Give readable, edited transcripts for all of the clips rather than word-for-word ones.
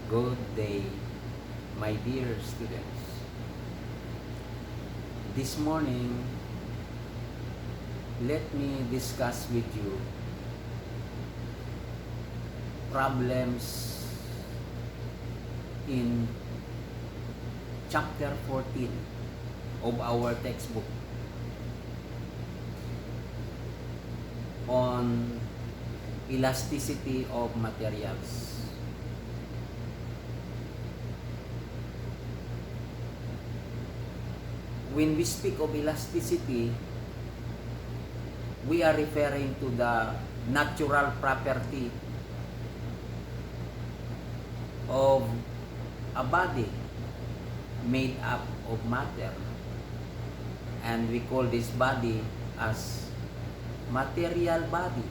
Good day, my dear students. This morning, let me discuss with you problems in chapter 14 of our textbook on elasticity of materials. When we speak of elasticity, we are referring to the natural property of a body made up of matter, and we call this body as material body.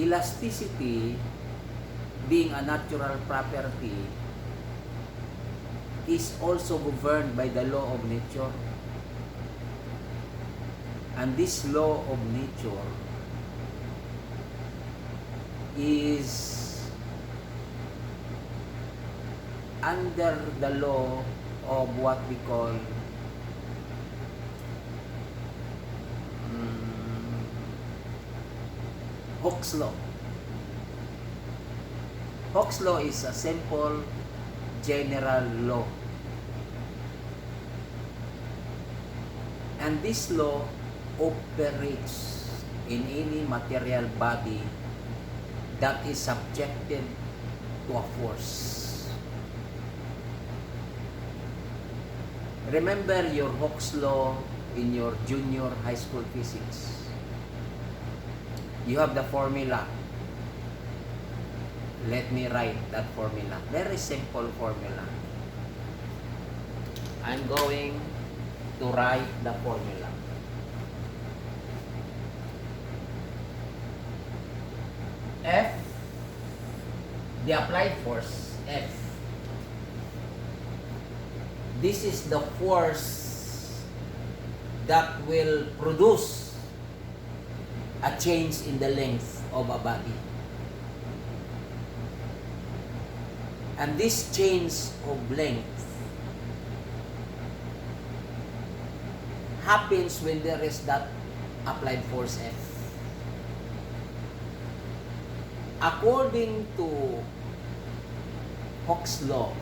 Elasticity, being a natural property, is also governed by the law of nature. And this law of nature is under the law of what we call Hooke's law. Hooke's law is a simple general law. And this law operates in any material body that is subjected to a force. Remember your Hooke's law in your junior high school physics. You have the formula. Let me write that formula. Very simple formula. I'm going to write the formula. F, the applied force, F. This is the force that will produce a change in the length of a body. And this change of length happens when there is that applied force F. According to Hooke's law,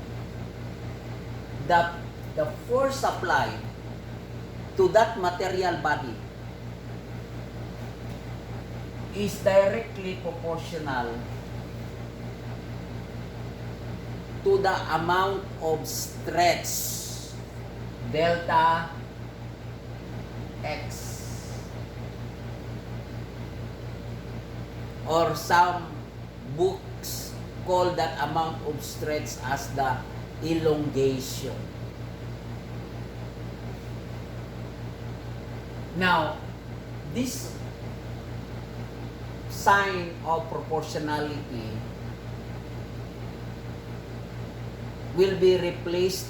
that the force applied to that material body is directly proportional to the amount of stretch delta x, or some books call that amount of stretch as the elongation. Now, this sign of proportionality will be replaced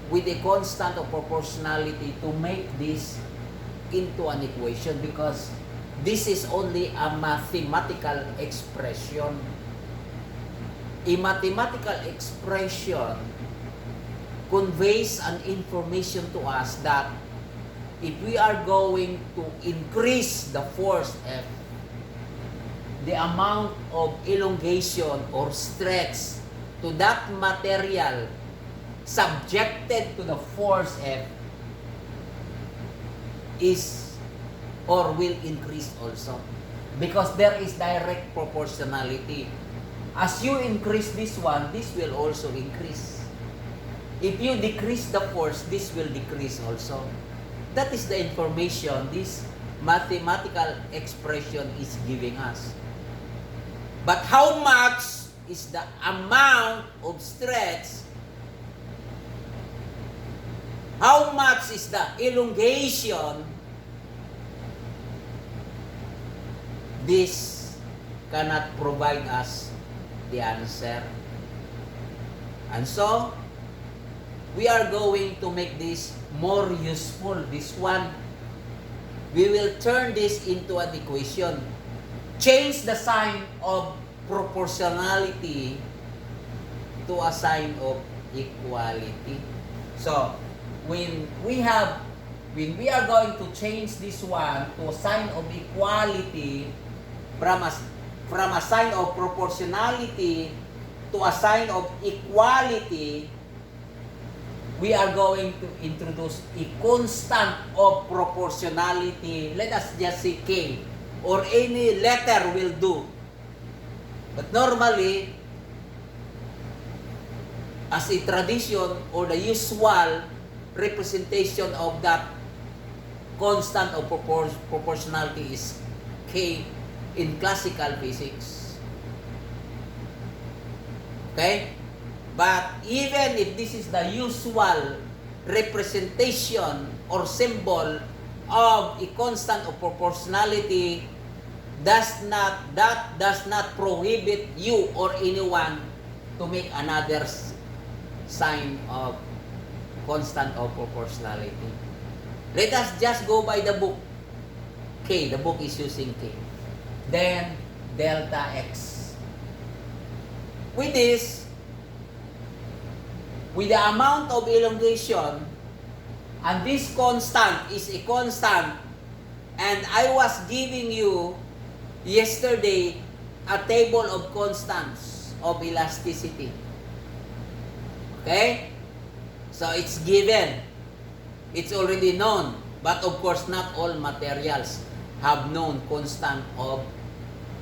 with a constant of proportionality to make this into an equation, because this is only a mathematical expression. A mathematical expression conveys an information to us that if we are going to increase the force F, the amount of elongation or stretch to that material subjected to the force F is or will increase also, because there is direct proportionality. As you increase this one, this will also increase. If you decrease the force, this will decrease also. That is the information this mathematical expression is giving us. But how much is the amount of stretch? How much is the elongation? This cannot provide us the answer. And so, we are going to make this more useful. This one, we will turn this into an equation. change the sign of proportionality to a sign of equality. So, when we are going to change this one to a sign of equality from a sign of proportionality to a sign of equality, we are going to introduce a constant of proportionality. Let us just say K, or any letter will do. But normally, as a tradition or the usual representation of that constant of proportionality is K in classical physics. Okay? But even if this is the usual representation or symbol of a constant of proportionality, that does not prohibit you or anyone to make another sign of constant of proportionality. Let us just go by the book. K, the book is using K. Then, delta X. With this, with the amount of elongation, and this constant is a constant, and I was giving you yesterday a table of constants of elasticity. Okay? So it's given. It's already known. But of course, not all materials have known constant of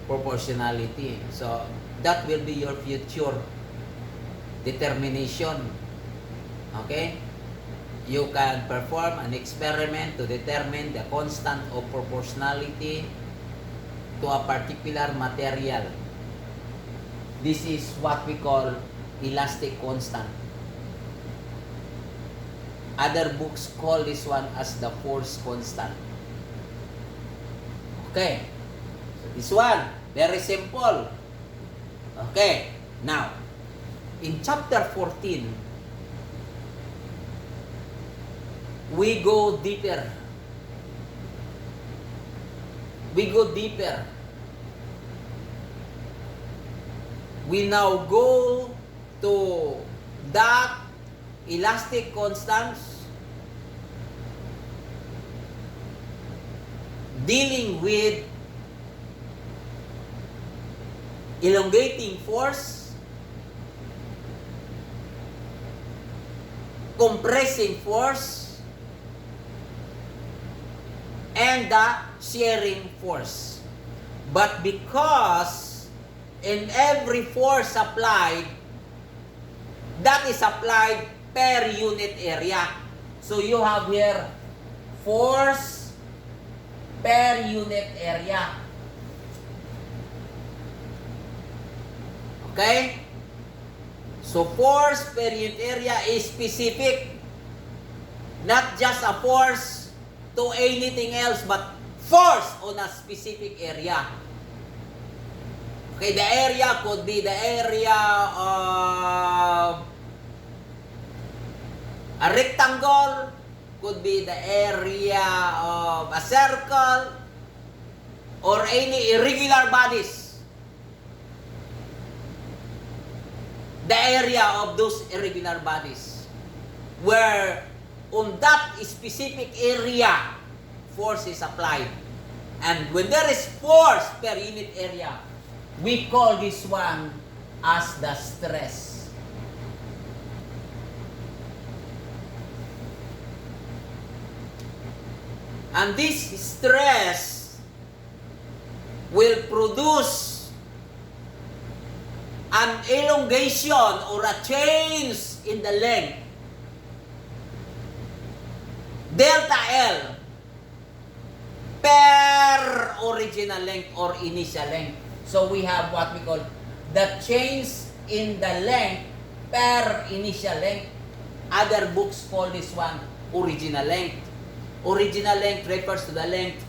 proportionality. So that will be your future determination. Okay? You can perform an experiment to determine the constant of proportionality to a particular material. This is what we call elastic constant. Other books call this one as the force constant. Okay. So this one, very simple. Okay. Now, in chapter 14, we go deeper. We go deeper. We now go to that elastic constants dealing with elongating force, compressing force, and the shearing force. But because in every force applied, that is applied per unit area. So you have here force per unit area. Okay? So force per unit area is specific. Not just a force to anything else, but force on a specific area. Okay, the area could be the area of a rectangle, could be the area of a circle, or any irregular bodies. The area of those irregular bodies, where on that specific area, force is applied. And when there is force per unit area, we call this one as the stress. And this stress will produce an elongation or a change in the length. Delta L per original length or initial length. So we have what we call the change in the length per initial length. Other books call this one original length. Original length refers to the length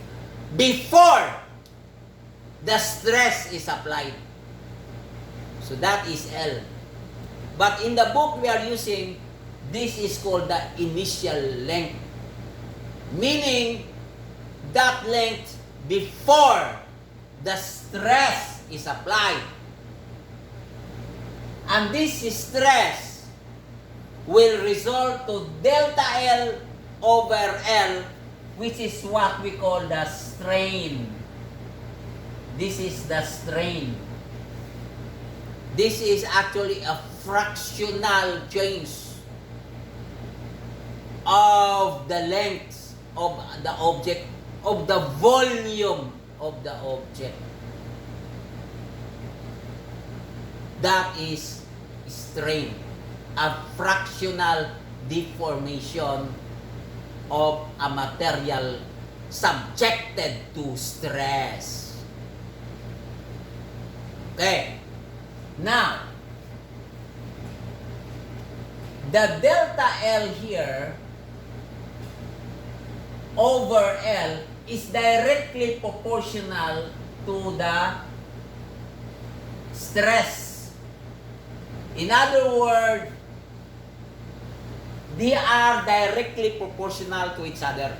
before the stress is applied. So that is L. But in the book we are using, this is called the initial length. Meaning that length before the stress is applied. And this stress will result to delta L over L, which is what we call the strain. This is the strain. This is actually a fractional change of the length of the object, of the volume of the object. That is strain, a fractional deformation of a material subjected to stress. Okay. Now, the delta L here over L is directly proportional to the stress. In other words, they are directly proportional to each other.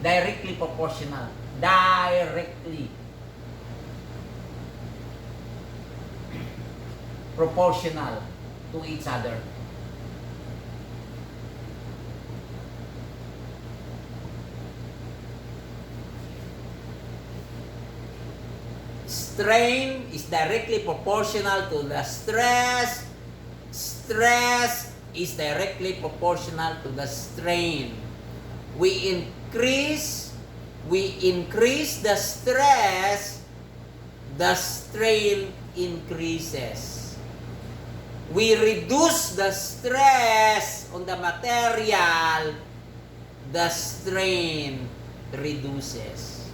Directly proportional. Directly proportional to each other. Strain is directly proportional to the stress. Stress is directly proportional to the strain. We increase the stress, the strain increases. We reduce the stress on the material, the strain reduces.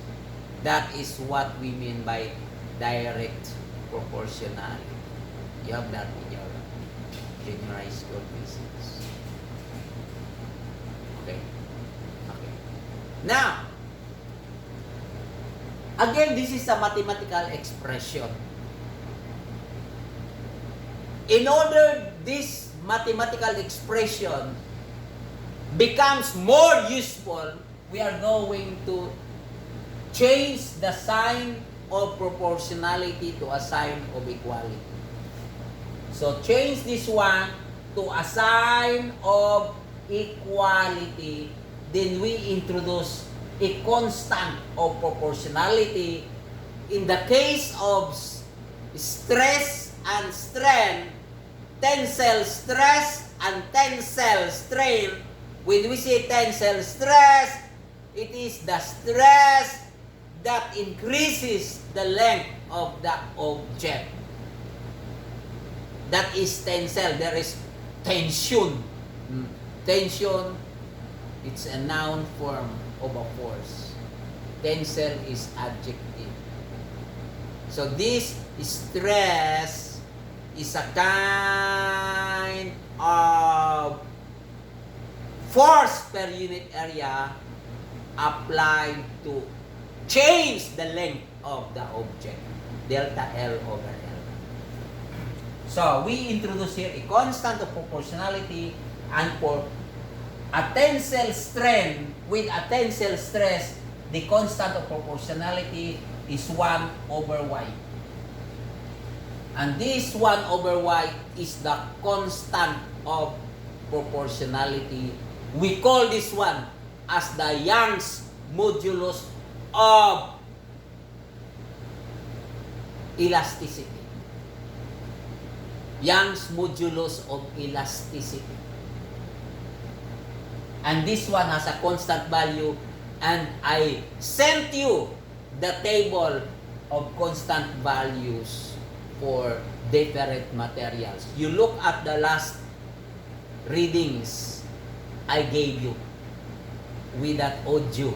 That is what we mean by direct proportionality. You have that in your junior high school physics. Okay? Okay. Now, again, this is a mathematical expression. In order this mathematical expression becomes more useful, we are going to change the sign of proportionality to a sign of equality. So change this one to a sign of equality. Then we introduce a constant of proportionality. In the case of stress and strain, tensile stress and tensile strain, when we say tensile stress, it is the stress that increases the length of the object. That is tensile. There is tension. Tension, it's a noun form of a force. Tensile is adjective. So this stress is a kind of force per unit area applied to change the length of the object, delta L over L. So we introduce here a constant of proportionality, and for a tensile strain with a tensile stress, the constant of proportionality is 1 over y. And this 1 over y is the constant of proportionality. We call this one as the Young's modulus of elasticity. Young's modulus of elasticity. And this one has a constant value, and I sent you the table of constant values for different materials. You look at the last readings I gave you with that audio.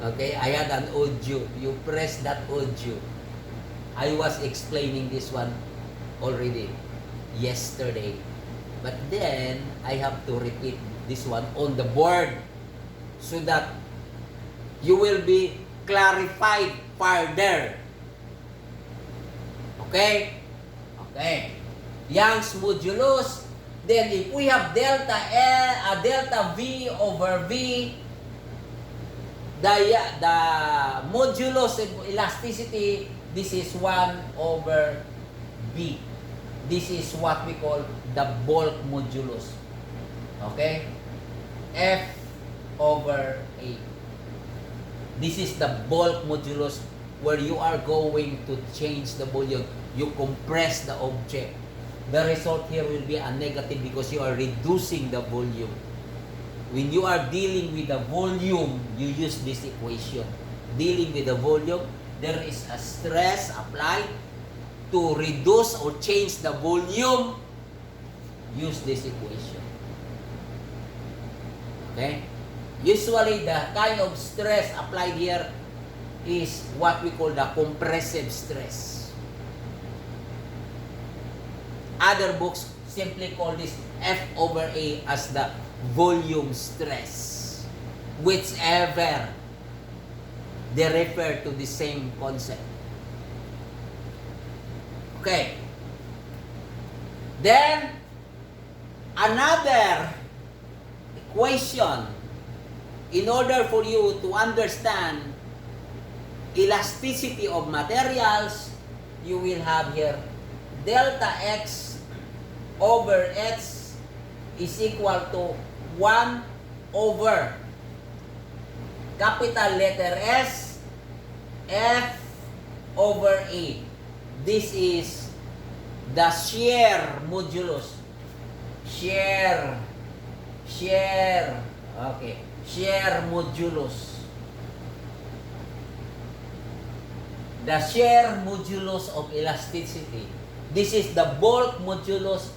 Okay, I had an audio. You press that audio. I was explaining this one already yesterday. But then, I have to repeat this one on the board so that you will be clarified further. Okay? Okay. Young's modulus. Then, if we have delta L, delta V over V, the modulus of elasticity, this is 1 over B. This is what we call the bulk modulus. Okay? F over A. This is the bulk modulus where you are going to change the volume. You compress the object. The result here will be a negative because you are reducing the volume. When you are dealing with the volume, you use this equation. Dealing with the volume, there is a stress applied to reduce or change the volume. Use this equation. Okay? Usually, the kind of stress applied here is what we call the compressive stress. Other books simply call this F over A as the volume stress. Whichever, they refer to the same concept. Okay. Then, another equation in order for you to understand elasticity of materials, you will have here delta X over H is equal to 1 over capital letter S F over A. This is the shear modulus. Shear modulus. The shear modulus of elasticity. This is the bulk modulus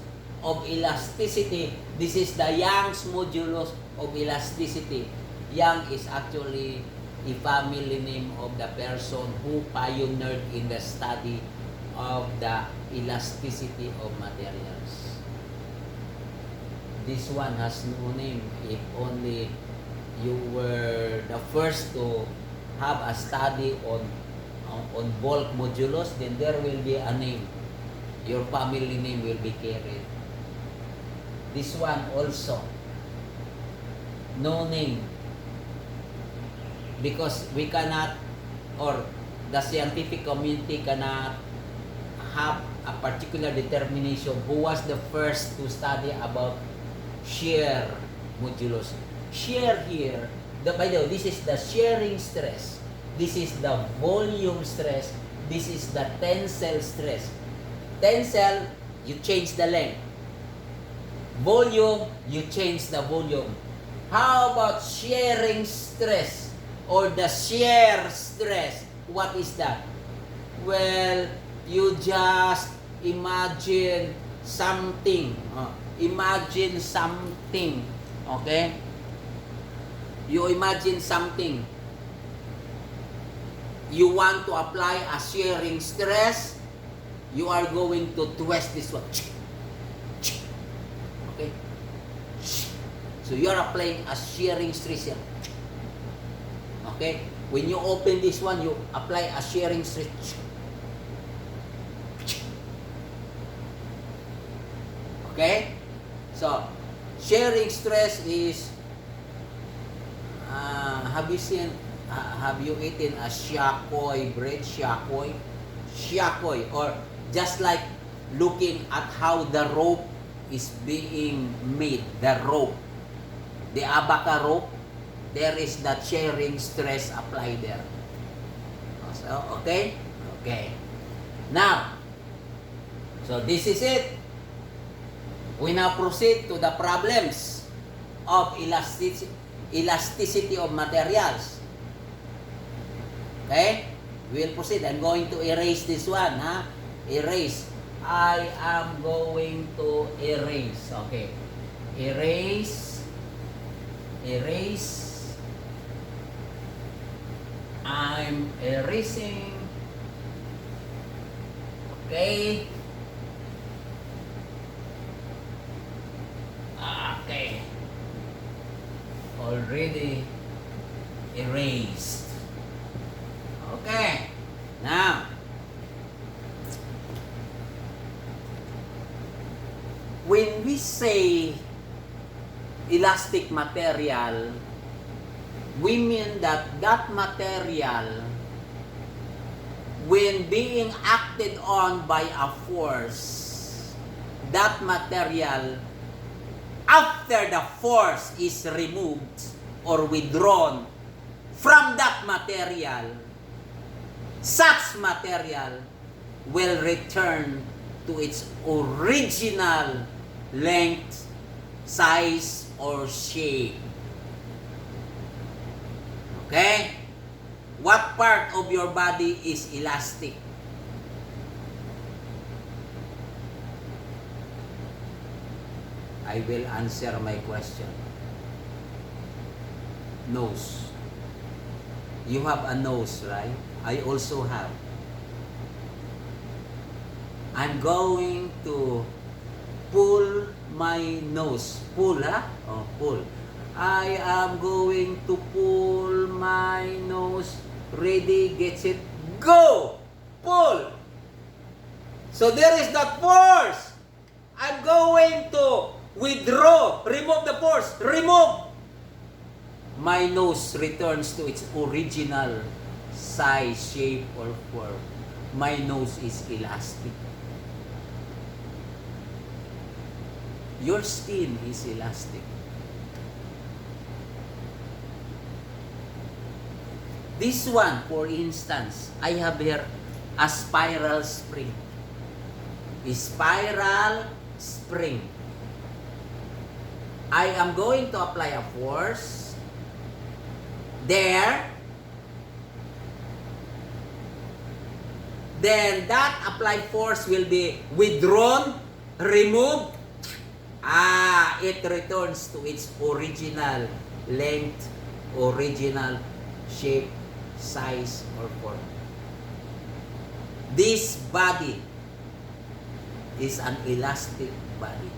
of elasticity. This is the Young's modulus of elasticity. Young is actually a family name of the person who pioneered in the study of the elasticity of materials. This one has no name. If only you were the first to have a study on bulk modulus, then there will be a name. Your family name will be carried. This one also, no name. Because we cannot, or the scientific community cannot have a particular determination who was the first to study about shear modulus. Shear here, by the way, this is the shearing stress. This is the volume stress. This is the tensile stress. Tensile, you change the length. Volume, you change the volume. How about shearing stress or the shear stress? What is that? Well, you just imagine something. Imagine something. Okay? You imagine something. You want to apply a shearing stress, you are going to twist this one. Okay? So you are applying a shearing stress here. Okay? When you open this one, you apply a shearing stress. Okay? So, shearing stress is, have you eaten a shakoy bread? Shakoy, or just like looking at how the rope is being made, the rope, the abaca rope, there is that shearing stress applied there. So, okay? Okay. Now, so this is it. We now proceed to the problems of elasticity of materials. Okay? We'll proceed. I'm going to erase this one. Erase. I am going to erase. Okay. Erase. I'm erasing. Okay. Okay. Already erased. Okay. Now, when we say elastic material, we mean that that material, when being acted on by a force, that material, after the force is removed or withdrawn from that material, such material will return to its original length, size, or shape. Okay? What part of your body is elastic? I will answer my question. Nose. You have a nose, right? I also have. I'm going to pull my nose. Pull, ha? Oh, pull. I am going to pull my nose. Ready, get it, go! Pull! So there is that force. I'm going to withdraw. Remove the force. Remove. My nose returns to its original size, shape, or form. My nose is elastic. Your skin is elastic. This one, for instance, I have here a spiral spring. A spiral spring. I am going to apply a force there. Then that applied force will be withdrawn, removed. It returns to its original length, original shape, size, or form. This body is an elastic body.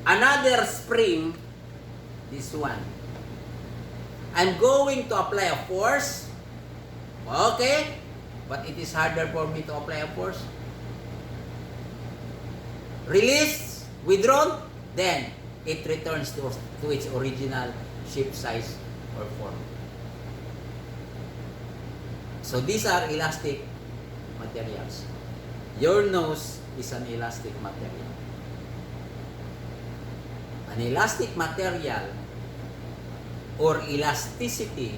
Another spring, this one. I'm going to apply a force. Okay, but it is harder for me to apply a force. Release, withdrawn, then it returns to its original shape, size, or form. So these are elastic materials. Your nose is an elastic material. An elastic material or elasticity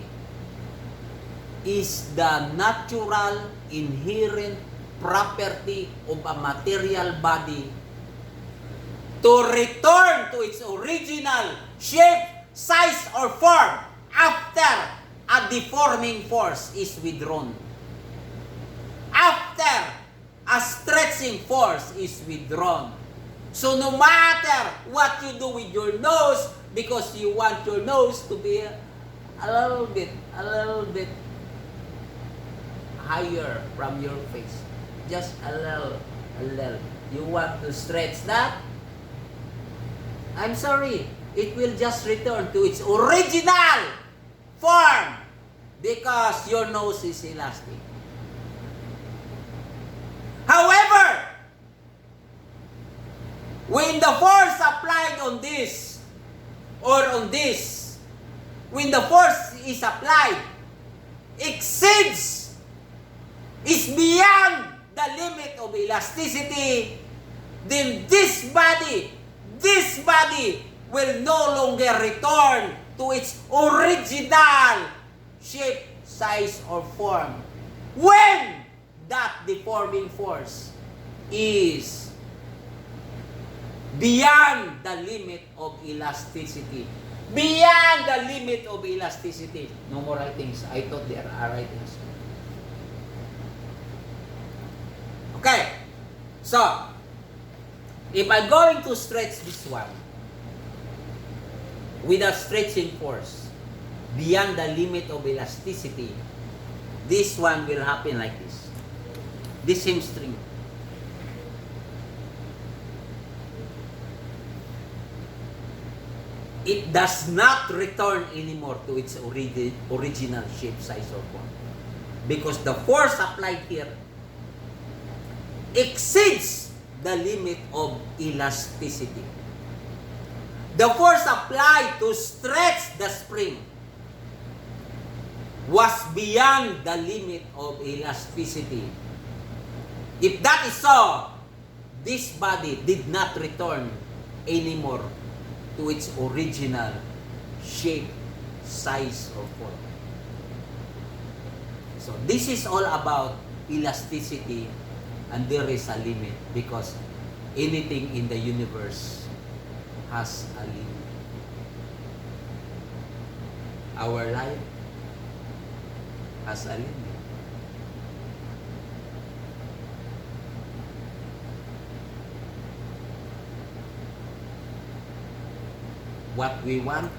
is the natural inherent property of a material body to return to its original shape, size, or form after a deforming force is withdrawn. After a stretching force is withdrawn. So no matter what you do with your nose, because you want your nose to be a little bit higher from your face. Just a little. You want to stretch that? I'm sorry, it will just return to its original form because your nose is elastic. However, when the force applied on this or on this, when the force is applied, exceeds, is beyond the limit of elasticity, then this body will no longer return to its original shape, size, or form when that deforming force is beyond the limit of elasticity. Beyond the limit of elasticity. No more writings. I thought there are writings. Okay. So, if I'm going to stretch this one with a stretching force beyond the limit of elasticity, this one will happen like this. This same string. It does not return anymore to its original shape, size, or form. Because the force applied here exceeds the limit of elasticity. The force applied to stretch the spring was beyond the limit of elasticity. If that is so, this body did not return anymore to its original shape, size, or form. So this is all about elasticity, and there is a limit because anything in the universe has a limit. Our life has a limit. What we want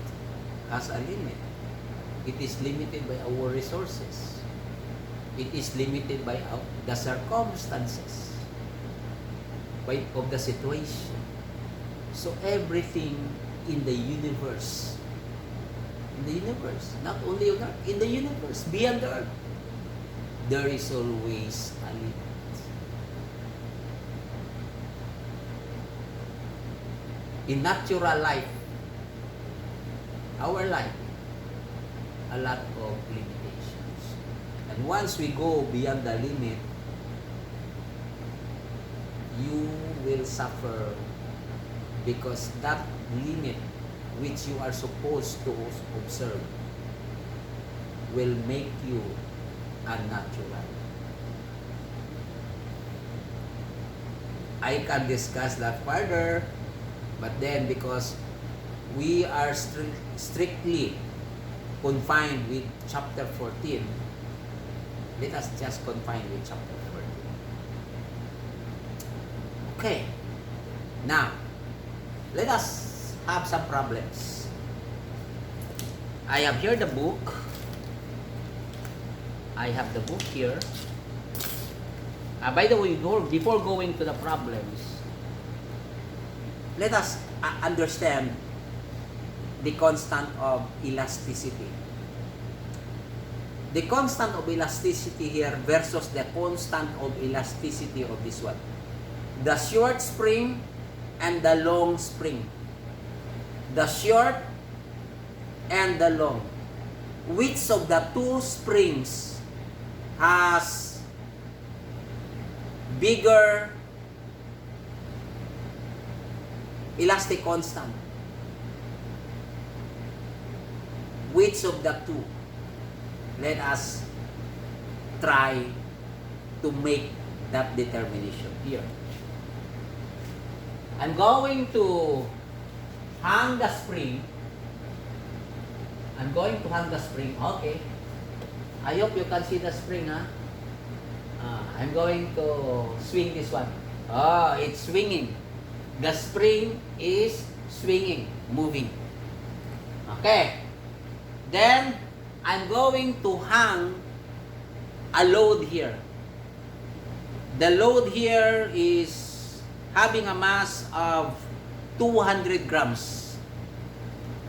has a limit. It is limited by our resources. It is limited by the circumstances of the situation. So everything in the universe, not only on earth, in the universe, beyond the earth, there is always a limit. In natural life, our life, a lot of limitations. And once we go beyond the limit, you will suffer because that limit which you are supposed to observe will make you unnatural. I can discuss that further, but then because we are strictly confined with chapter 14, let us just confine with chapter 14. Okay, now let us have some problems. I have here the book. I have the book here. By the way, before going to the problems, let us understand the constant of elasticity. The constant of elasticity here versus the constant of elasticity of this one. The short spring and the long spring. The short and the long. Which of the two springs has bigger elastic constant? Which of the two? Let us try to make that determination here. I'm going to hang the spring. I'm going to hang the spring. Okay. I hope you can see the spring, huh? I'm going to swing this one. Oh, it's swinging. The spring is swinging, moving. Okay. Then, I'm going to hang a load here. The load here is having a mass of 200 grams.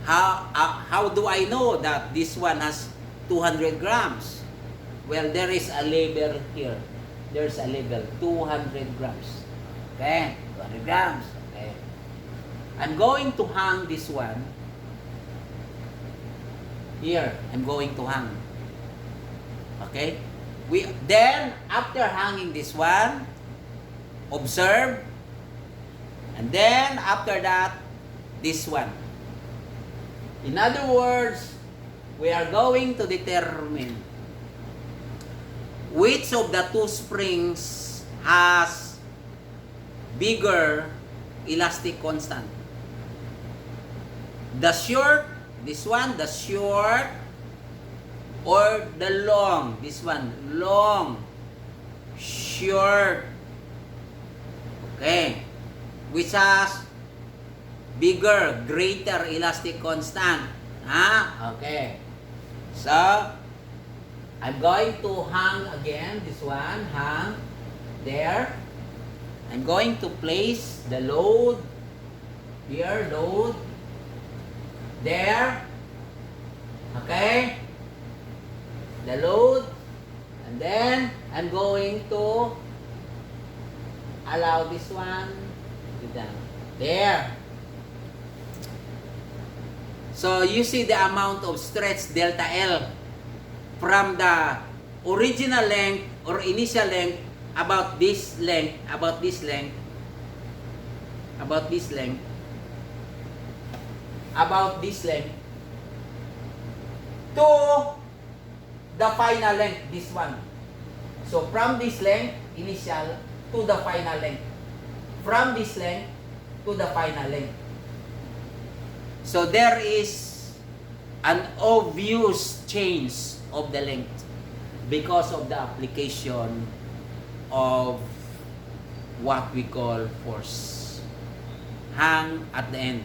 How do I know that this one has 200 grams? Well, there is a label here. There's a label, 200 grams. Okay, 200 grams. Okay. I'm going to hang this one. Here, I'm going to hang. Okay? Then, after hanging this one, observe. And then, after that, this one. In other words, we are going to determine which of the two springs has bigger elastic constant. The short, this one, the short, or the long, this one, long, short. Okay. Which has bigger, greater elastic constant. Okay. So, I'm going to hang again, this one, hang there. I'm going to place the load here, load there. Okay. The load. And then, I'm going to allow this one to down. There. So you see the amount of stretch delta L from the original length or initial length about this length, about this length, about this length, about this length to the final length, this one. So from this length, initial, to the final length. From this length to the final length. So there is an obvious change of the length because of the application of what we call force. Hang at the end.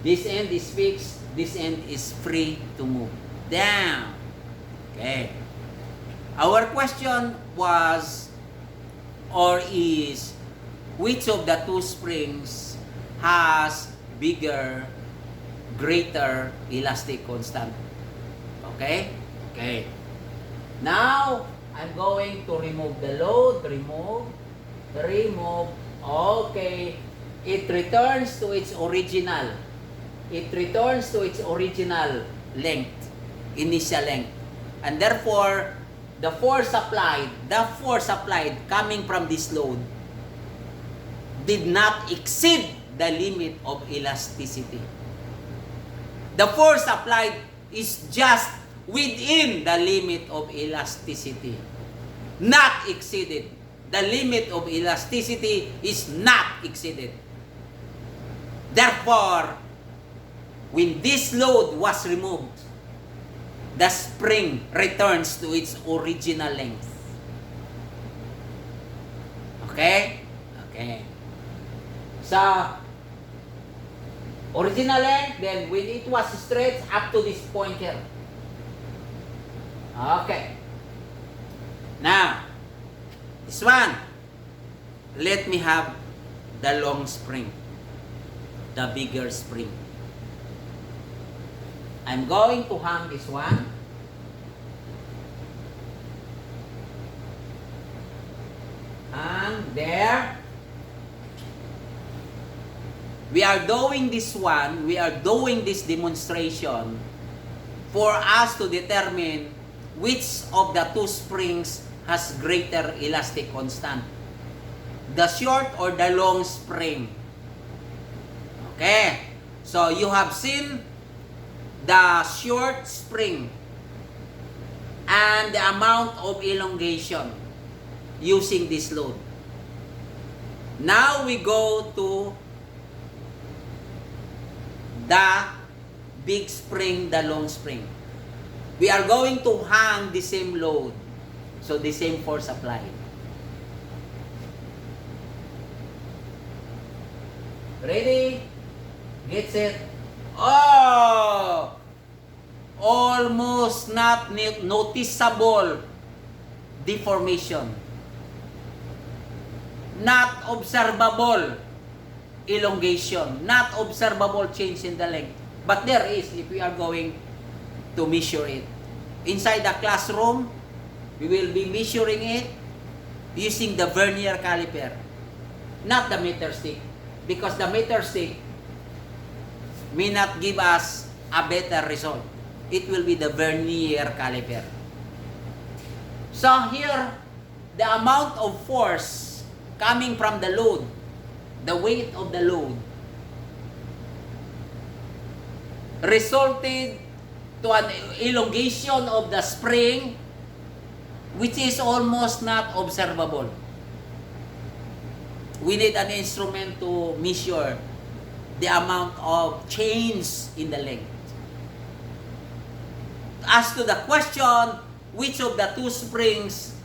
This end is fixed, this end is free to move. Down. Okay. Our question was or is, which of the two springs has bigger, greater elastic constant? Okay? Okay. Now, I'm going to remove the load. Remove. Okay. It returns to its original. It returns to its original length, initial length. And therefore, the force applied coming from this load did not exceed the limit of elasticity. The force applied is just within the limit of elasticity, not exceeded. The limit of elasticity is not exceeded. Therefore, when this load was removed, the spring returns to its original length. Okay? Okay. So, original length, then when it was stretched up to this point here. Okay. Now, this one, let me have the long spring, the bigger spring. I'm going to hang this one. Hang there. We are doing this one, we are doing this demonstration for us to determine which of the two springs has greater elastic constant. The short or the long spring. Okay. So you have seen the short spring and the amount of elongation using this load. Now we go to the big spring, the long spring. We are going to hang the same load, so the same force applied. Ready? Get set. Oh! Almost not noticeable deformation. Not observable elongation. Not observable change in the length. But there is if we are going to measure it. Inside the classroom, we will be measuring it using the vernier caliper. Not the meter stick. Because the meter stick may not give us a better result. It will be the vernier caliper. So here, the amount of force coming from the load, the weight of the load, resulted to an elongation of the spring which is almost not observable. We need an instrument to measure the amount of change in the length. As to the question, which of the two springs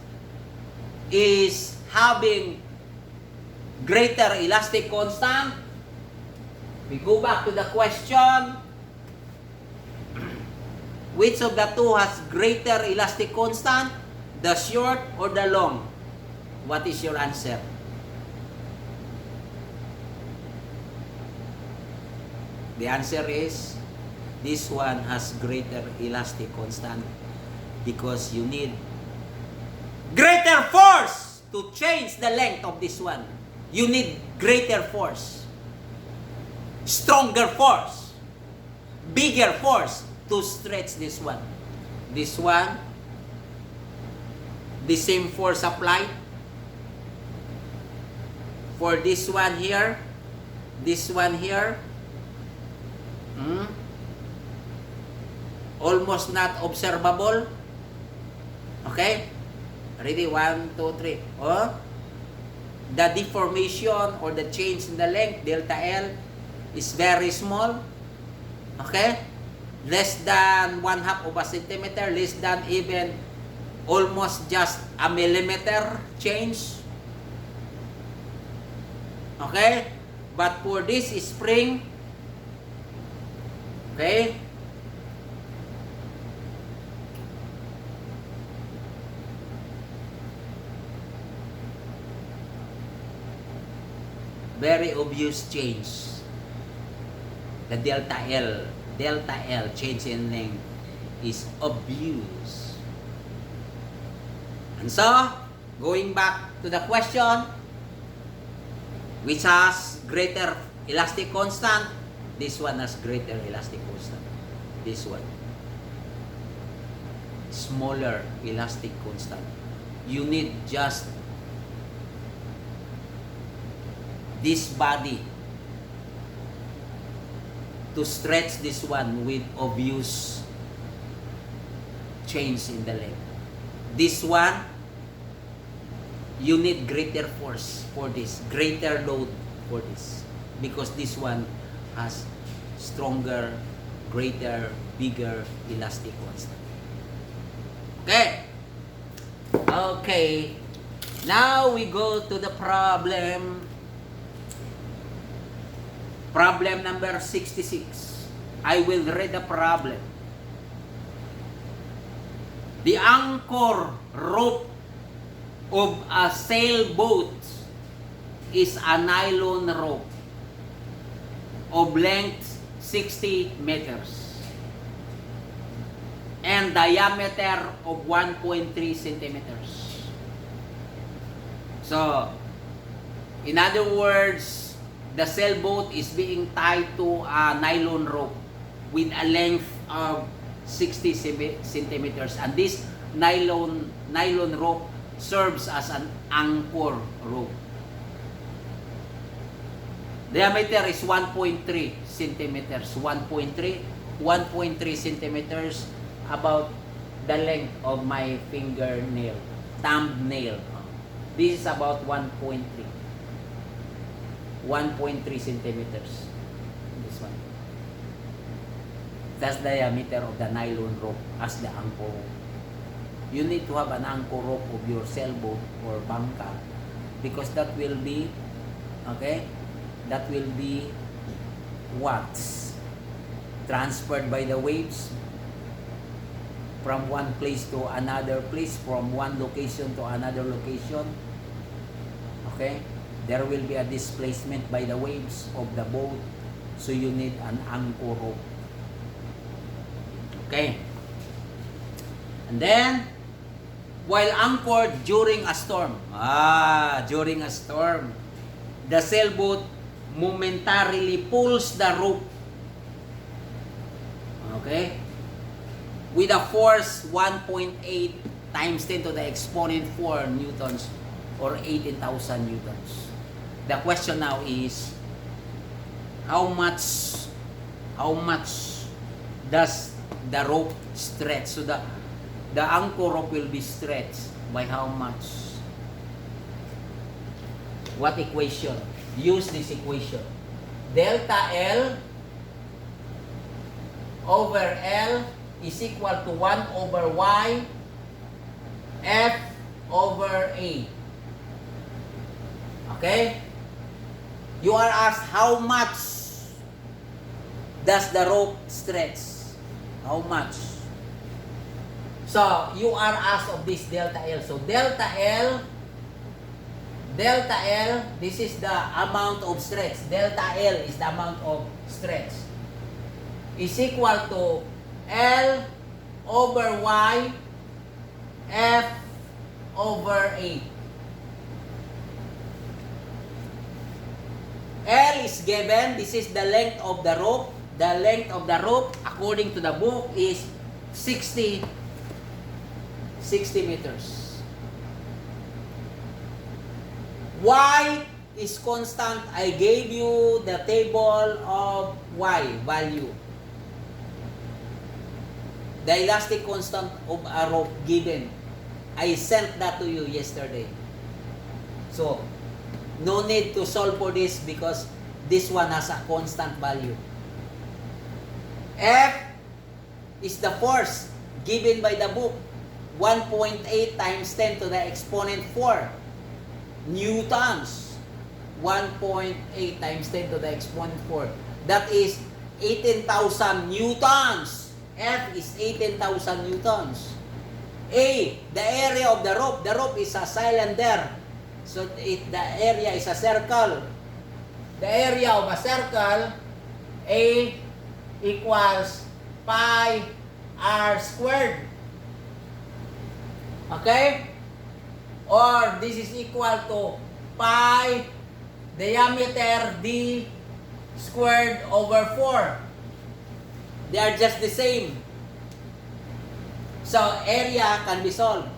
is having greater elastic constant? We go back to the question, which of the two has greater elastic constant? The short or the long? What is your answer? The answer is, this one has greater elastic constant because you need greater force to change the length of this one. You need greater force, stronger force. bigger force to stretch this one. This one, the same force applied. For this one here, almost not observable. Okay? Ready? 1, 2, 3. Oh, the deformation or the change in the length, delta L, is very small. Okay? Less than 1/2 of a centimeter, less than even almost just a millimeter change. Okay? But for this spring, okay, very obvious change. The delta L change in length is obvious. And so, going back to the question, which has greater elastic constant, this one has greater elastic constant. This one, smaller elastic constant. You need just this body to stretch this one with obvious change in the length. This one, you need greater force for this, greater load for this, because this one has stronger, greater, bigger elastic constant. Okay. Okay. Now we go to the problem. Problem number 66. I will read the problem. The anchor rope of a sailboat is a nylon rope of length 60 meters and diameter of 1.3 centimeters. So, in other words, the sailboat is being tied to a nylon rope with a length of 60 centimeters, and this nylon rope serves as an anchor rope. Diameter is 1.3 centimeters. 1.3 centimeters, about the length of my fingernail, thumbnail. This is about 1.3 centimeters. This one. That's the diameter of the nylon rope as the anchor rope. You need to have an anchor rope of your sailboat or bangka, because that will be, okay, that will be what's transferred by the waves from one place to another place, from one location to another location. Okay? There will be a displacement by the waves of the boat, so you need an anchor rope. Okay? And then, while anchored during a storm, the sailboat momentarily pulls the rope, okay, with a force 1.8 times 10 to the exponent 4 newtons, or 18,000 newtons. The question now is, how much does the rope stretch? So the anchor rope will be stretched by how much? What equation? Use this equation. Delta L over L is equal to 1 over Y F over A. Okay? You are asked, how much does the rope stretch? How much? So, you are asked of this delta L. So, delta L, this is the amount of stretch. Delta L is the amount of stretch. Is equal to L over Y F over A. L is given. This is the length of the rope. the length of the rope according to the book is 60 meters. Y is constant. I gave you the table of Y value. The elastic constant of a rope given. I sent that to you yesterday. So, no need to solve for this because this one has a constant value. F is the force given by the book. 1.8 times 10 to the exponent 4 newtons. 1.8 times 10 to the exponent 4. That is 18,000 newtons. F is 18,000 newtons. A, the area of the rope. The rope is a cylinder. So the area is a circle. The area of a circle, A equals pi r squared. Okay? Or this is equal to pi diameter d squared over 4. They are just the same. So area can be solved.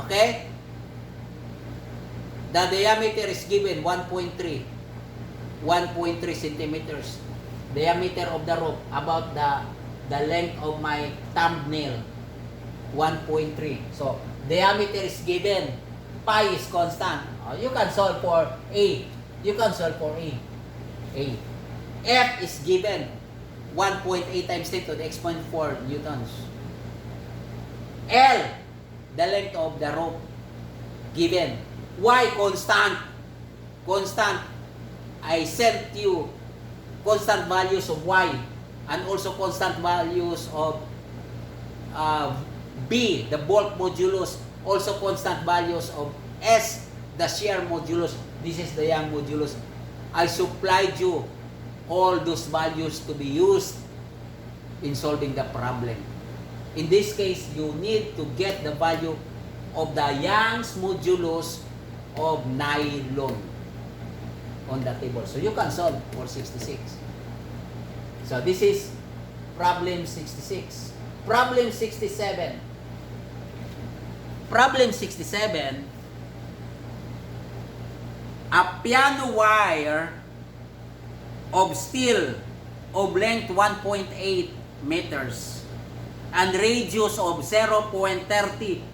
Okay? The diameter is given 1.3 centimeters. Diameter of the rope, about the length of my thumbnail, 1.3. So diameter is given. Pi is constant. You can solve for A. You can solve for A. F is given 1.8 times 10 to the exponent 4 newtons. L, the length of the rope given. Y, constant. Constant. I sent you constant values of Y and also constant values of B, the bulk modulus, also constant values of S, the shear modulus. This is the Young modulus. I supplied you all those values to be used in solving the problem. In this case, you need to get the value of the Young's modulus of nylon on the table. So you can solve for 66. So this is problem 66. Problem 67. Problem 67. A piano wire of steel of length 1.8 meters and radius of 0.30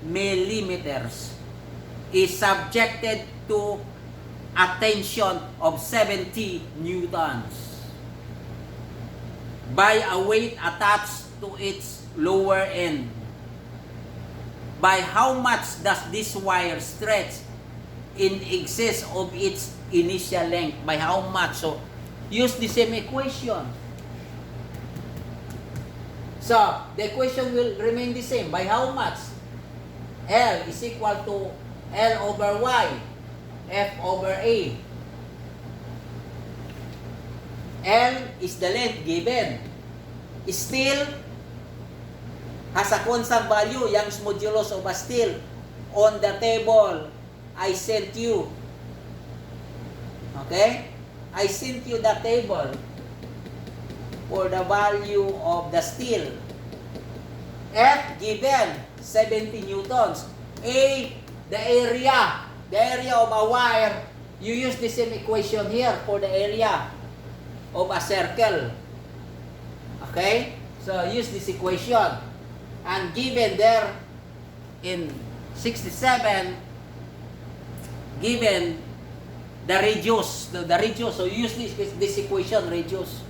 millimeters is subjected to a tension of 70 newtons by a weight attached to its lower end. By how much does this wire stretch in excess of its initial length? By how much? So, use the same equation. So, the equation will remain the same. By how much? L is equal to L over Y, F over A. L is the length given. Steel has a constant value, Young's modulus of a steel. On the table, I sent you. Okay? I sent you the table for the value of the steel. F given 70 newtons. A, the area of a wire. You use the same equation here for the area of a circle. Okay? So use this equation. And given there in 67, given the radius, so use this equation, radius.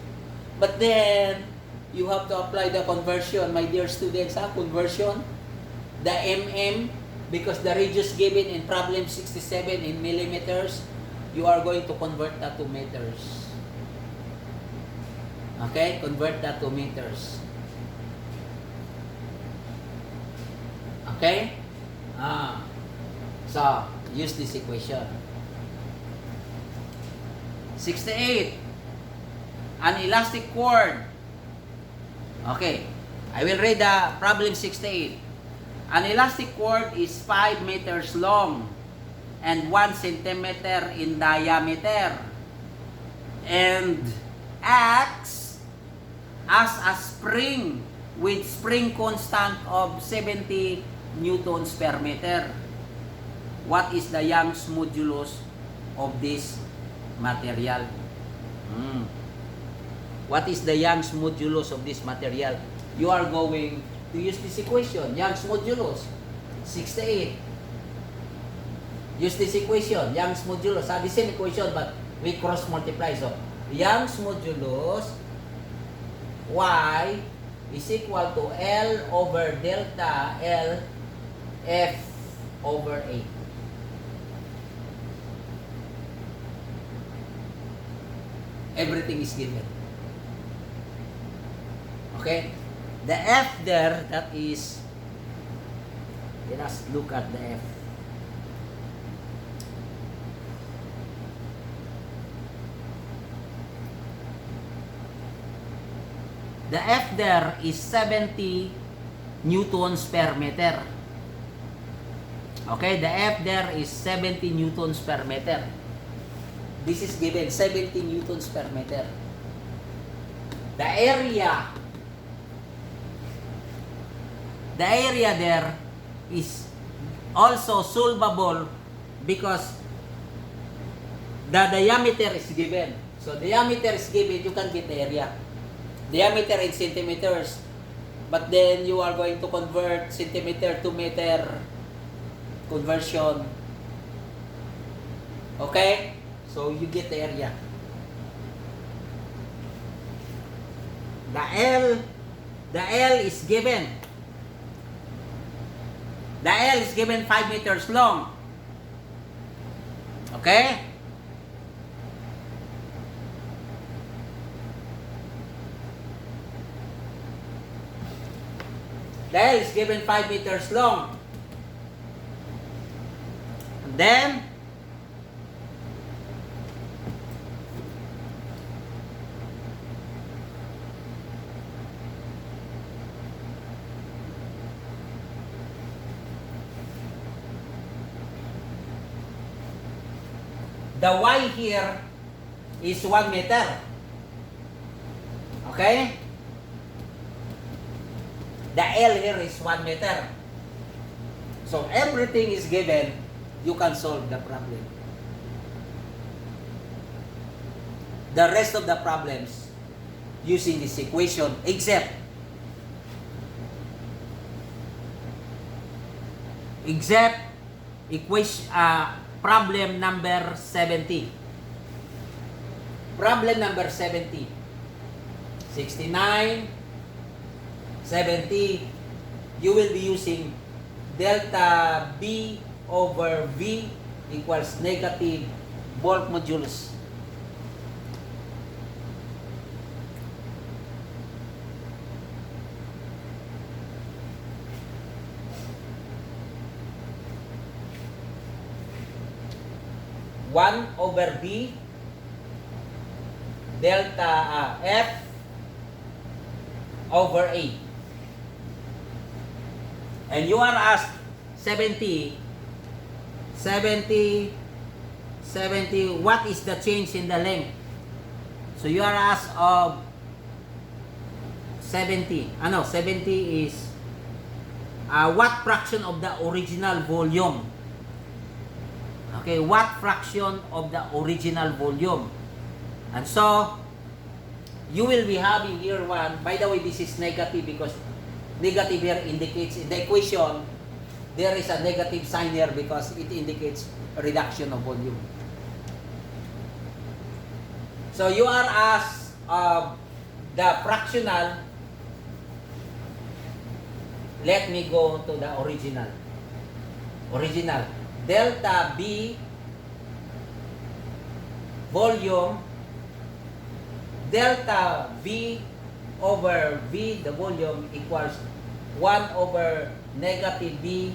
But then, you have to apply the conversion, my dear students, conversion, the mm, because the radius given in problem 67 in millimeters, you are going to convert that to meters. Okay? Convert that to meters. Okay? So, use this equation. 68. An elastic cord. Okay. I will read the problem 68. An elastic cord is 5 meters long and 1 centimeter in diameter and acts as a spring with spring constant of 70 newtons per meter. What is the Young's modulus of this material? What is the Young's modulus of this material? You are going to use this equation, Young's modulus, 68. Use this equation, Young's modulus. The same equation, but we cross multiply. So, Young's modulus Y is equal to L over delta L F over A. Everything is given. Okay? The F there, that is, let us look at the F. The F there is 70 newtons per meter. Okay, the F there is 70 newtons per meter. This is given, 70 newtons per meter. The area there is also solvable because the diameter is given. So, diameter is given, you can get the area. Diameter in centimeters, but then you are going to convert centimeter to meter conversion. Okay? So you get the area. The L is given. The L is given 5 meters long. Okay? The L is given 5 meters long. And then, the Y here is 1 meter. Okay? The L here is 1 meter. So everything is given, you can solve the problem. The rest of the problems using this equation, except equation problem number 70. Problem number 70. 69, 70, you will be using delta B over V equals negative bulk modulus. One over B delta F over A. And you are asked 70, what is the change in the length? So you are asked of 70. 70 is what fraction of the original volume? Okay, what fraction of the original volume? And so, you will be having here one. By the way, this is negative because negative here indicates in the equation there is a negative sign here because it indicates a reduction of volume. So you are asked the fractional. Let me go to the original. Delta B volume delta V over V, the volume, equals 1 over negative B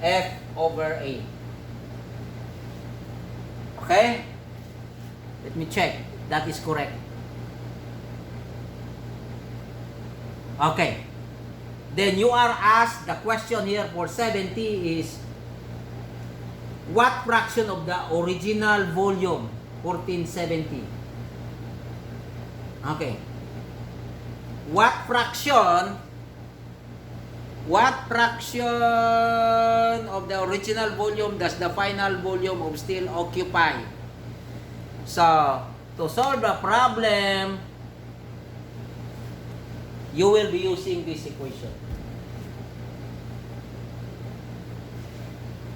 F over A. Okay? Let me check. That is correct. Okay. Then you are asked, the question here for 70 is, what fraction of the original volume, 1470? Okay. what fraction of the original volume does the final volume of steel occupy? So, to solve the problem, you will be using this equation.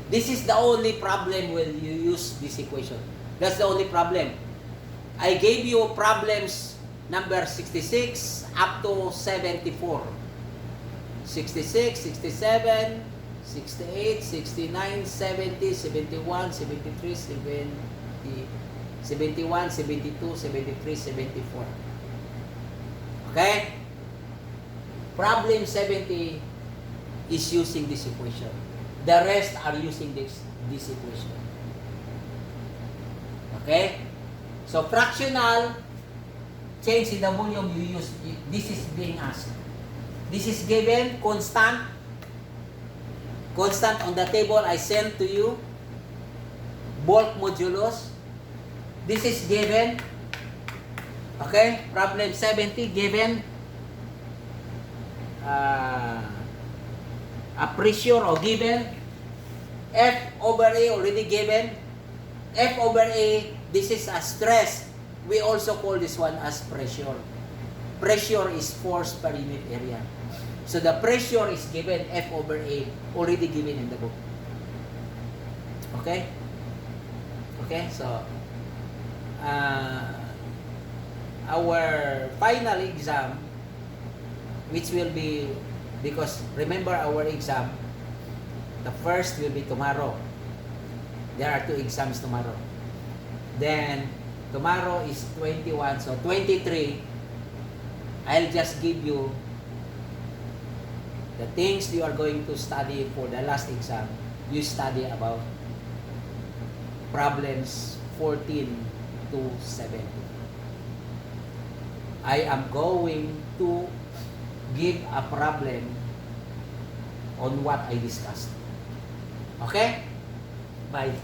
This is the only problem when you use this equation. That's the only problem. I gave you problems number 66 up to 74. 66, 67, 68, 69, 70, 71, 73, 70, 71, 72, 73, 74. Okay? Problem 70 is using this equation. The rest are using this equation. Okay? So, fractional, change in the volume you use. This is being asked. This is given, constant. Constant on the table I sent to you. Bulk modulus. This is given. Okay? Problem 70, given. A pressure or given. F over A already given. F over A, this is a stress. We also call this one as pressure. Pressure is force per unit area. So the pressure is given, F over A, already given in the book. Okay? Okay, so our final exam, which will be, because remember our exam, the first will be tomorrow. There are 2 exams tomorrow. Then, tomorrow is 21, so 23, I'll just give you the things you are going to study for the last exam. You study about problems 14 to 17. I am going to give a problem on what I discussed. Okay? Bye.